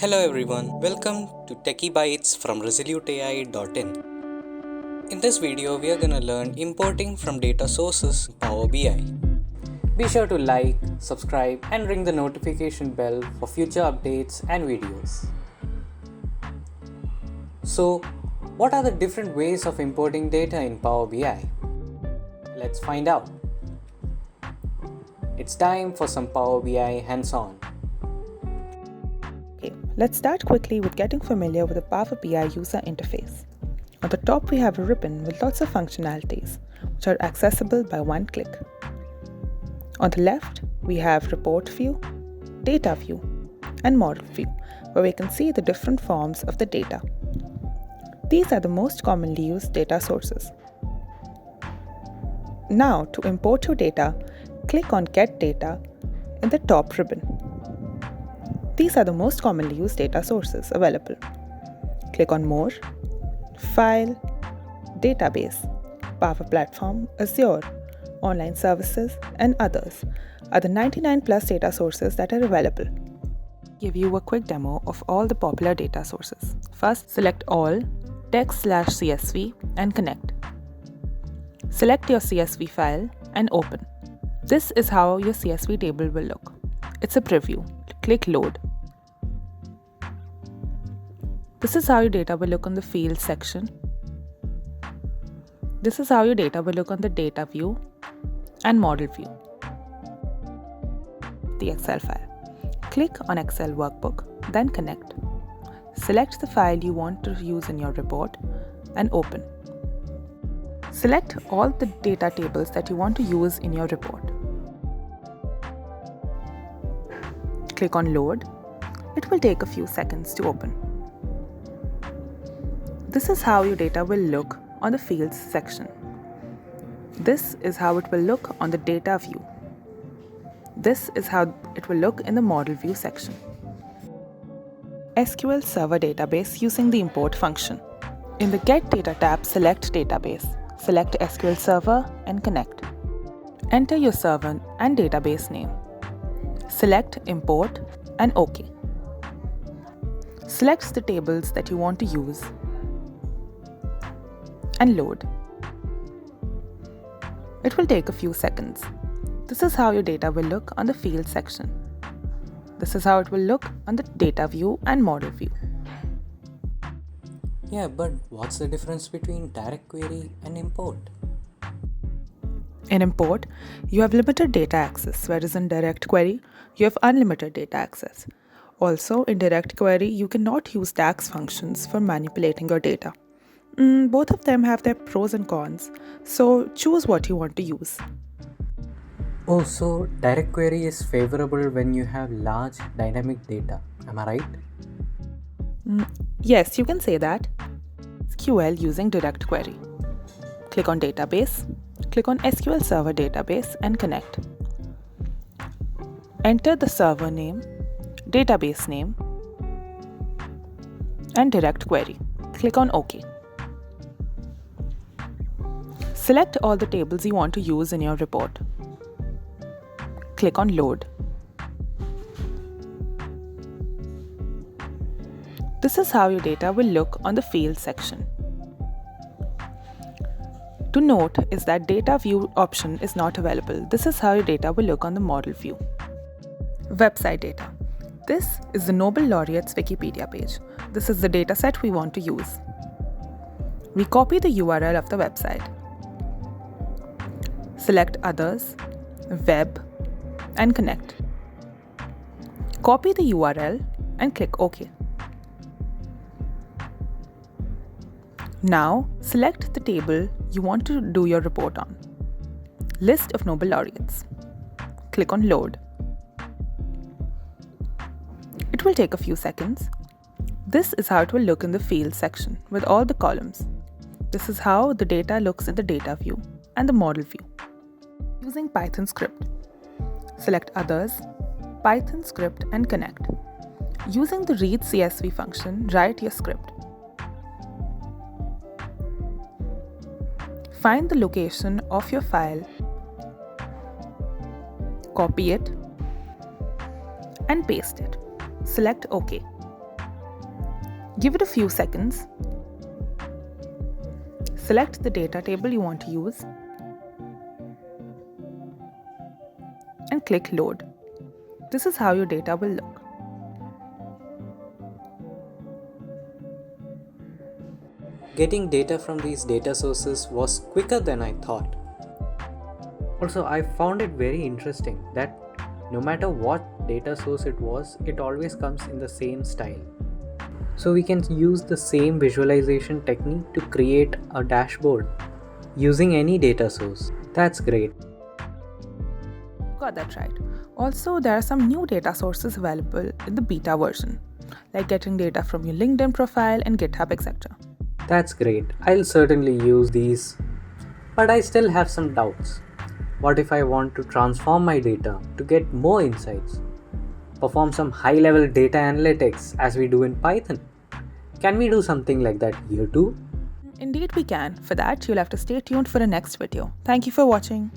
Hello everyone, welcome to Techie Bytes from ResoluteAI.in. In this video, we are going to learn importing from data sources in Power BI. Be sure to like, subscribe and ring the notification bell for future updates and videos. So, what are the different ways of importing data in Power BI? Let's find out. It's time for some Power BI hands-on. Okay, let's start quickly with getting familiar with the Power BI user interface. On the top, we have a ribbon with lots of functionalities, which are accessible by one click. On the left, we have Report View, Data View, and Model View, where we can see the different forms of the data. These are the most commonly used data sources. Now, to import your data, click on Get Data in the top ribbon. These are the most commonly used data sources available. Click on More, File, Database, Power Platform, Azure, Online Services, and others are the 99 plus data sources that are available. Give you a quick demo of all the popular data sources. First, select All, Text/CSV, and connect. Select your CSV file and open. This is how your CSV table will look. It's a preview. Click Load. This is how your data will look on the Fields section. This is how your data will look on the Data view and Model view. The Excel file. Click on Excel Workbook, then connect. Select the file you want to use in your report and open. Select all the data tables that you want to use in your report. Click on Load. It will take a few seconds to open. This is how your data will look on the Fields section. This is how it will look on the Data view. This is how it will look in the Model view section. SQL Server Database using the Import function. In the Get Data tab, select Database. Select SQL Server and connect. Enter your server and database name. Select Import and OK. Select the tables that you want to use and load. It will take a few seconds. This is how your data will look on the Field section. This is how it will look on the Data view and Model view. Yeah, but what's the difference between direct query and import? In import, you have limited data access, whereas in direct query, you have unlimited data access. Also, in direct query, you cannot use DAX functions for manipulating your data. Both of them have their pros and cons, so choose what you want to use. Oh, so direct query is favorable when you have large dynamic data, am I right? Yes, you can say that. SQL using direct query. Click on Database. Click on SQL Server Database and connect. Enter the server name, database name, and direct query. Click on OK. Select all the tables you want to use in your report. Click on Load. This is how your data will look on the Fields section. To note is that Data View option is not available. This is how your data will look on the Model view. Website data. This is the Nobel Laureates Wikipedia page. This is the dataset we want to use. We copy the URL of the website. Select Others, Web, and connect. Copy the URL and click OK. Now, select the table you want to do your report on. List of Nobel laureates. Click on Load. It will take a few seconds. This is how it will look in the Fields section with all the columns. This is how the data looks in the Data view and the Model view. Using Python script. Select Others, Python script and connect. Using the read CSV function, write your script. Find the location of your file, copy it, and paste it. Select OK. Give it a few seconds. Select the data table you want to use and click Load. This is how your data will look. Getting data from these data sources was quicker than I thought. Also, I found it very interesting that no matter what data source it was, it always comes in the same style. So we can use the same visualization technique to create a dashboard using any data source. That's great. Got that right. Also, there are some new data sources available in the beta version, like getting data from your LinkedIn profile and GitHub, etc. That's great. I'll certainly use these. But I still have some doubts. What if I want to transform my data to get more insights? Perform some high-level data analytics as we do in Python? Can we do something like that here too? Indeed we can. For that, you'll have to stay tuned for the next video. Thank you for watching.